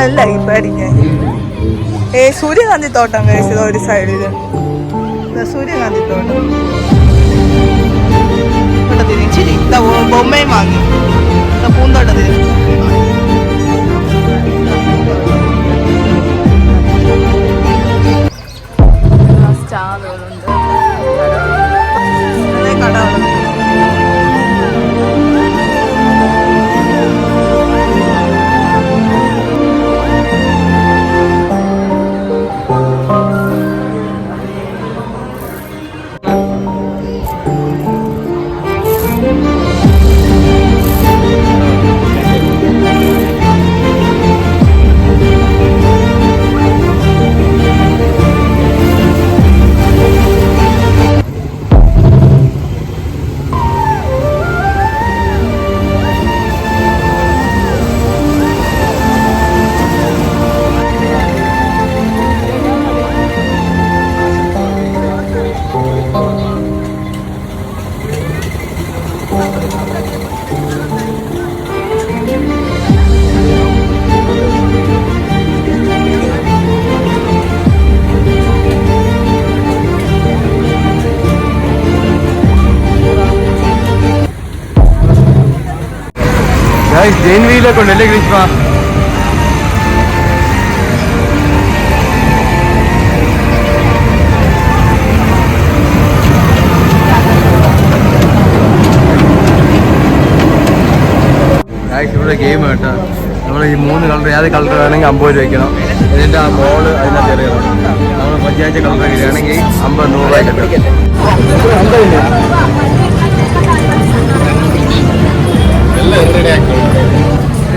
നല്ല ഇപ്പടിക്കാൻ സൂര്യകാന്തി തോട്ടം കഴിച്ചത് ഒരു സൈഡില് സൂര്യകാന്തി തോട്ടം ഇച്ചിരി ബൊമ്മയും വാങ്ങി പൂന്തോട്ടത്തിന് സ്റ്റാറുകളുണ്ട് കടകളുണ്ട്. ജെയിൻ വീലൊക്കെ ഉണ്ടല്ലേ ഗ്രീഷ്മ? ഇവിടെ ഗെയിം കേട്ടോ. നമ്മൾ ഈ 3 കളർ ഏത് കളർ വേണമെങ്കിൽ 50 രൂപ വയ്ക്കണം. ഇതിൻ്റെ ആ ബോള് അതിനകത്ത് എറിയണം. നമ്മൾ പഞ്ചായത്ത് കളർ വരികയാണെങ്കിൽ 50-100 രൂപ കിട്ടും.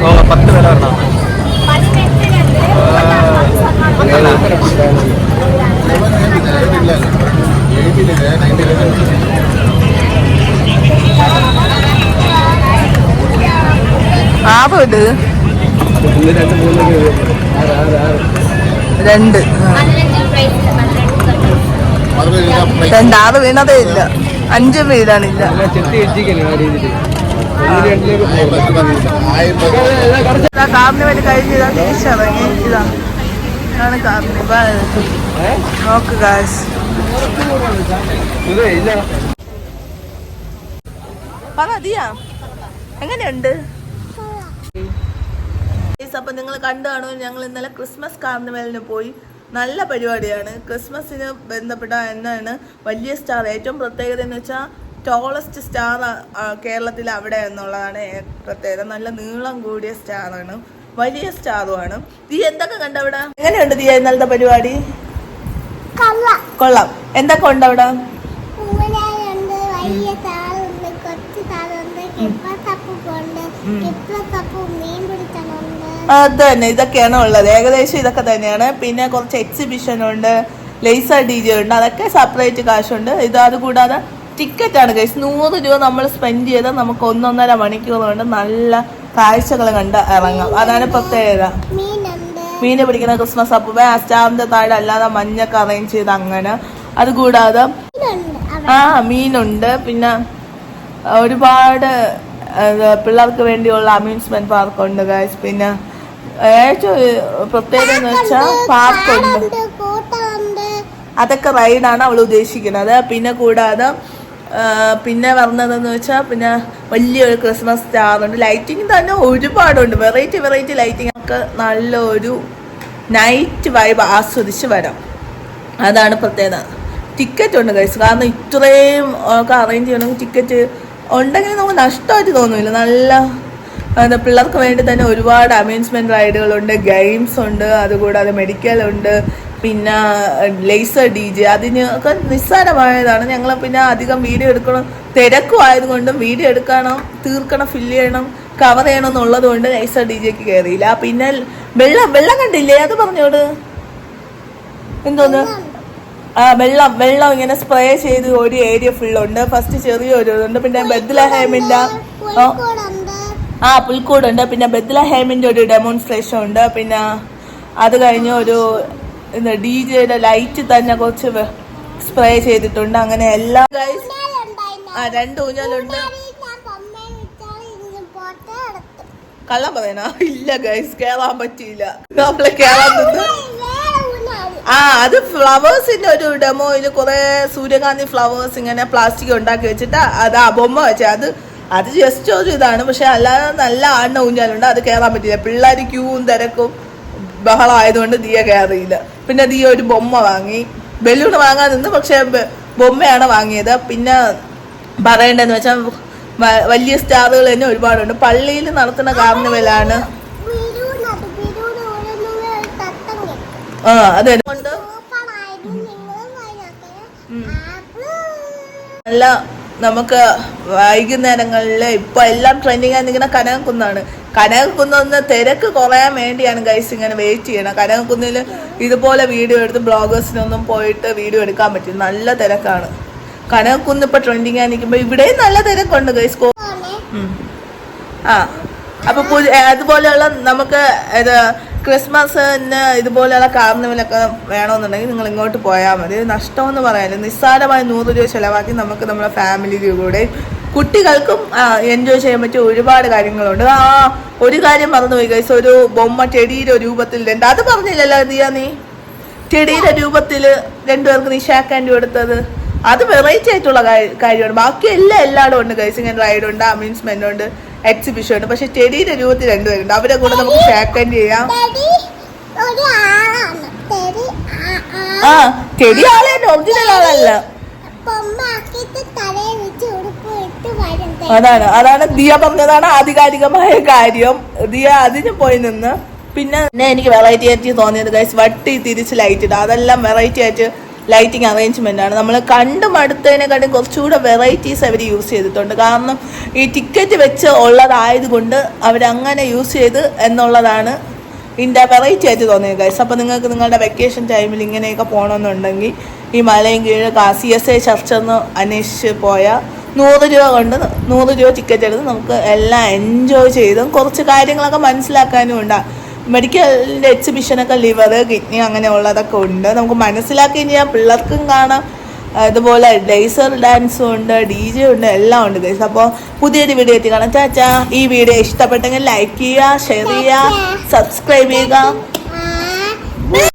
ഓ 10 വില വരണം. ആവുണ്ട് 2 6 വീണതേ ഇല്ല. 5 വീഴാനില്ല. കാർണിവൽ കഴിഞ്ഞതാ തിരിച്ചിറങ്ങി. ഇതാണ് കാർണിവൽ. നോക്ക് ഗായ്സ്. പറയാ എങ്ങനെയുണ്ട്? അപ്പൊ നിങ്ങൾ കണ്ടു കാണുമോ, ഞങ്ങൾ ഇന്നലെ ക്രിസ്മസ് കാർണിവലിന് പോയി. നല്ല പരിപാടിയാണ്. ക്രിസ്മസിന് ബന്ധപ്പെട്ട എന്നാണ് വലിയ സ്റ്റാർ. ഏറ്റവും പ്രത്യേകത എന്ന് വെച്ചാൽ ടോളസ്റ്റ് സ്റ്റാർ കേരളത്തിൽ അവിടെ എന്നുള്ളതാണ് പ്രത്യേകത. നല്ല നീളം കൂടിയ സ്റ്റാറാണ്, വലിയ സ്റ്റാറുമാണ്. നീ എന്തൊക്കെ കണ്ടവിടെ? എങ്ങനെയുണ്ട് ദിയ ഇന്നലത്തെ പരിപാടി? കൊള്ളാം. എന്തൊക്കെ ഉണ്ട് അവിടെ? അത് തന്നെ, ഇതൊക്കെയാണ് ഉള്ളത്. ഏകദേശം ഇതൊക്കെ തന്നെയാണ്. പിന്നെ കുറച്ച് എക്സിബിഷൻ ഉണ്ട്, ലേസർ DJ ഉണ്ട്. അതൊക്കെ സെപ്പറേറ്റ് കാശുണ്ട്. അത് കൂടാതെ ടിക്കറ്റാണ് ഗൈസ്. 100 രൂപ നമ്മൾ സ്പെൻഡ് ചെയ്താൽ നമുക്ക് 1-1.5 മണിക്കൂർ കൊണ്ട് നല്ല കാഴ്ചകൾ കണ്ട് ഇറങ്ങാം. അതാണ് പ്രത്യേകത. മീനെ പിടിക്കുന്ന ക്രിസ്മസ് അപ്പൂപ്പൻ ആ സ്റ്റാറിന്റെ താഴെ അല്ലാതെ മഞ്ഞൊക്കെ അറേഞ്ച് ചെയ്ത് അങ്ങനെ. അതുകൂടാതെ മീനുണ്ട്. പിന്നെ ഒരുപാട് പിള്ളേർക്ക് വേണ്ടിയുള്ള അമ്യൂസ്മെന്റ് പാർക്കുണ്ട് ഗൈസ്. പിന്നെ ഏറ്റവും പ്രത്യേകത എന്ന് വെച്ചാൽ പാർക്കുണ്ട്. അതൊക്കെ റൈഡാണ് അവൾ ഉദ്ദേശിക്കുന്നത്. പിന്നെ കൂടാതെ പിന്നെ പറഞ്ഞതെന്ന് വെച്ചാൽ പിന്നെ വലിയൊരു ക്രിസ്മസ് സ്റ്റാറുണ്ട്. ലൈറ്റിംഗ് തന്നെ ഒരുപാടുണ്ട്. വെറൈറ്റി ലൈറ്റിംഗ് ഒക്കെ നല്ലൊരു നൈറ്റ് വൈബ് ആസ്വദിച്ച് വരാം. അതാണ് പ്രത്യേകത. ടിക്കറ്റ് ഉണ്ട് ഗൈസ്. കാരണം ഇത്രയും ഒക്കെ അറേഞ്ച് ചെയ്യണമെങ്കിൽ ടിക്കറ്റ് ഉണ്ടെങ്കിൽ നമുക്ക് നഷ്ടമായിട്ട് തോന്നുന്നില്ല. നല്ല പിള്ളേർക്ക് വേണ്ടി തന്നെ ഒരുപാട് അമ്യൂസ്മെന്റ് റൈഡുകളുണ്ട്, ഗെയിംസ് ഉണ്ട്. അതുകൂടാതെ മെഡിക്കൽ ഉണ്ട്. പിന്നെ ലേസർ DJ അതിനൊക്കെ നിസ്സാരമായതാണ്. ഞങ്ങൾ പിന്നെ അധികം വീഡിയോ എടുക്കണം, തിരക്കും ആയതുകൊണ്ടും വീഡിയോ എടുക്കണം, തീർക്കണം, ഫില്ല് ചെയ്യണം, കവർ ചെയ്യണം എന്നുള്ളത് കൊണ്ട് ലേസർ DJക്ക് കയറിയില്ല. പിന്നെ വെള്ളം കണ്ടില്ലേ? അത് പറഞ്ഞോട്. എന്തോന്ന്? വെള്ളം ഇങ്ങനെ സ്പ്രേ ചെയ്ത് ഒരു ഏരിയ ഫുള്ളുണ്ട്. ഫസ്റ്റ് ചെറിയൊരു ഇതുണ്ട്. പിന്നെ ബെത്ലഹേമിന്റെ പുൽക്കൂടുണ്ട്. പിന്നെ ബെത്ലഹേമിന്റെ ഒരു ഡെമോൺസ്ട്രേഷൻ ഉണ്ട്. പിന്നെ അത് കഴിഞ്ഞ് ഒരു DJയുടെ ലൈറ്റ് തന്നെ കുറച്ച് സ്പ്രേ ചെയ്തിട്ടുണ്ട്. അങ്ങനെ എല്ലാ 2 ഊഞ്ഞാലുണ്ട്. കള്ളം പറയണ ഇല്ല ഗൈസ്, കേറാൻ പറ്റിയില്ല. നമ്മളെ കേറാൻ നിന്ന് അത് ഫ്ലവേഴ്സിന്റെ ഒരു ഡെമോയിൽ കുറെ സൂര്യകാന്തി ഫ്ലവേഴ്സ് ഇങ്ങനെ പ്ലാസ്റ്റിക് ഉണ്ടാക്കി വെച്ചിട്ട് അത് ആ ബൊമ്മ വെച്ച അത് ജസ്റ്റ് ഒരു ഇതാണ്. പക്ഷെ അല്ലാതെ നല്ല ആടിന ഊഞ്ഞാലുണ്ട്, അത് കയറാൻ പറ്റില്ല. പിള്ളേർ ക്യൂവും തിരക്കും ബഹളം ആയതുകൊണ്ട് ദിയ കയറിയില്ല. പിന്നെ ദിയ ഒരു ബൊമ്മ വാങ്ങി, ബലൂൺ വാങ്ങാൻ നിന്ന്, പക്ഷെ ബൊമ്മയാണ് വാങ്ങിയത്. പിന്നെ പറയേണ്ടതെന്ന് വെച്ചാൽ വലിയ സ്റ്റാറുകൾ തന്നെ ഒരുപാടുണ്ട്. പള്ളിയിൽ നടത്തുന്ന കാർണിവലാണ്. അതെ, നല്ല നമുക്ക് വൈകുന്നേരങ്ങളിൽ ഇപ്പൊ എല്ലാം ട്രെൻഡിങ് ആയി നിൽക്കുന്ന കനകക്കുന്നാണ്. കനകക്കുന്ന് തിരക്ക് കുറയാൻ വേണ്ടിയാണ് ഗൈസ് ഇങ്ങനെ വെയിറ്റ് ചെയ്യണം. കനകക്കുന്നിൽ ഇതുപോലെ വീഡിയോ എടുത്ത് ബ്ലോഗേഴ്സിനൊന്നും പോയിട്ട് വീഡിയോ എടുക്കാൻ പറ്റും, നല്ല തിരക്കാണ്. കനകക്കുന്ന് ഇപ്പൊ ട്രെൻഡിങ് ആയി നിൽക്കുമ്പോ ഇവിടെയും നല്ല തിരക്കുണ്ട് ഗൈസ്. അപ്പൊ അതുപോലെയുള്ള നമുക്ക് ഇത് ക്രിസ്മസിന് ഇതുപോലെയുള്ള കാർണിവലൊക്കെ വേണമെന്നുണ്ടെങ്കിൽ നിങ്ങൾ ഇങ്ങോട്ട് പോയാൽ മതി. നഷ്ടമെന്ന് പറയാനില്ല. നിസ്സാരമായി 100 രൂപ ചിലവാക്കി നമുക്ക് നമ്മുടെ ഫാമിലിയുടെ കൂടെ കുട്ടികൾക്കും എൻജോയ് ചെയ്യാൻ പറ്റിയ ഒരുപാട് കാര്യങ്ങളുണ്ട്. ഒരു കാര്യം മറന്നുപോയി ഗൈസ്, ഒരു ബൊമ്മ ചെടിയുടെ രൂപത്തിൽ അത് പറഞ്ഞില്ലല്ലോ ദിയ നീ, ചെടിയുടെ രൂപത്തിൽ രണ്ടുപേർക്ക് നീ ഷാക്ക് ഹാൻഡ് കൊടുത്തത്. അത് വെറൈറ്റി ആയിട്ടുള്ള കാര്യമാണ്. ബാക്കി എല്ലായിടും ഉണ്ട് ഗൈസ്. ഇങ്ങനെ റൈഡുണ്ട്, അമ്യൂസ്മെന്റ് ഉണ്ട്, എക്സിബിഷൻ ഉണ്ട്. പക്ഷെ ചെടിയുടെ രൂപത്തിൽ രണ്ടുപേരുണ്ട്. അവരെ കൂടെ നമുക്ക് ഷാക്ക് ഹാൻഡ് ചെയ്യാം. ചെടി ആളെ ഒറിജിനൽ ആളല്ല. അതാണ് ദിയ പറഞ്ഞതാണ് ആധികാരികമായ കാര്യം. ദിയ അതിന് പോയി നിന്ന്. പിന്നെ എനിക്ക് വെറൈറ്റി ആയിട്ട് തോന്നിയത് ഗൈസ്, വട്ടി തിരിച്ച് ലൈറ്റ് ഇടുക. അതെല്ലാം വെറൈറ്റി ആയിട്ട് ലൈറ്റിംഗ് അറേഞ്ച്മെന്റ് ആണ്. നമ്മൾ കണ്ടും അടുത്തതിനെക്കാട്ടും കുറച്ചുകൂടെ വെറൈറ്റീസ് അവർ യൂസ് ചെയ്തിട്ടുണ്ട്. കാരണം ഈ ടിക്കറ്റ് വെച്ച് ഉള്ളതായതുകൊണ്ട് അവരങ്ങനെ യൂസ് ചെയ്ത് എന്നുള്ളതാണ് ഇതിൻ്റെ വെറൈറ്റി ആയിട്ട് തോന്നിയത് ഗൈസ്. അപ്പോൾ നിങ്ങൾക്ക് നിങ്ങളുടെ വെക്കേഷൻ ടൈമിൽ ഇങ്ങനെയൊക്കെ പോകണമെന്നുണ്ടെങ്കിൽ ഈ മലയും കീഴ് CSI ചർച്ചെന്ന് അന്വേഷിച്ച് പോയാൽ 100 രൂപ കൊണ്ട് 100 രൂപ ടിക്കറ്റ് എടുത്ത് നമുക്ക് എല്ലാം എൻജോയ് ചെയ്തും കുറച്ച് കാര്യങ്ങളൊക്കെ മനസ്സിലാക്കാനും ഉണ്ടാകും. മെഡിക്കലിൻ്റെ എക്സിബിഷനൊക്കെ ലിവർ, കിഡ്നി അങ്ങനെയുള്ളതൊക്കെ ഉണ്ട്. നമുക്ക് മനസ്സിലാക്കുകയും ചെയ്യാം, പിള്ളേർക്കും കാണാം. ഇതുപോലെ ലേസർ ഡാൻസും ഉണ്ട്, DJ ഉണ്ട്, എല്ലാം ഉണ്ട് ഗൈസ്. അപ്പോൾ പുതിയൊരു വീഡിയോ എത്തി കാണാം. ചാച്ചാ, ഈ വീഡിയോ ഇഷ്ടപ്പെട്ടെങ്കിൽ ലൈക്ക് ചെയ്യുക, ഷെയർ ചെയ്യുക, സബ്സ്ക്രൈബ് ചെയ്യുക.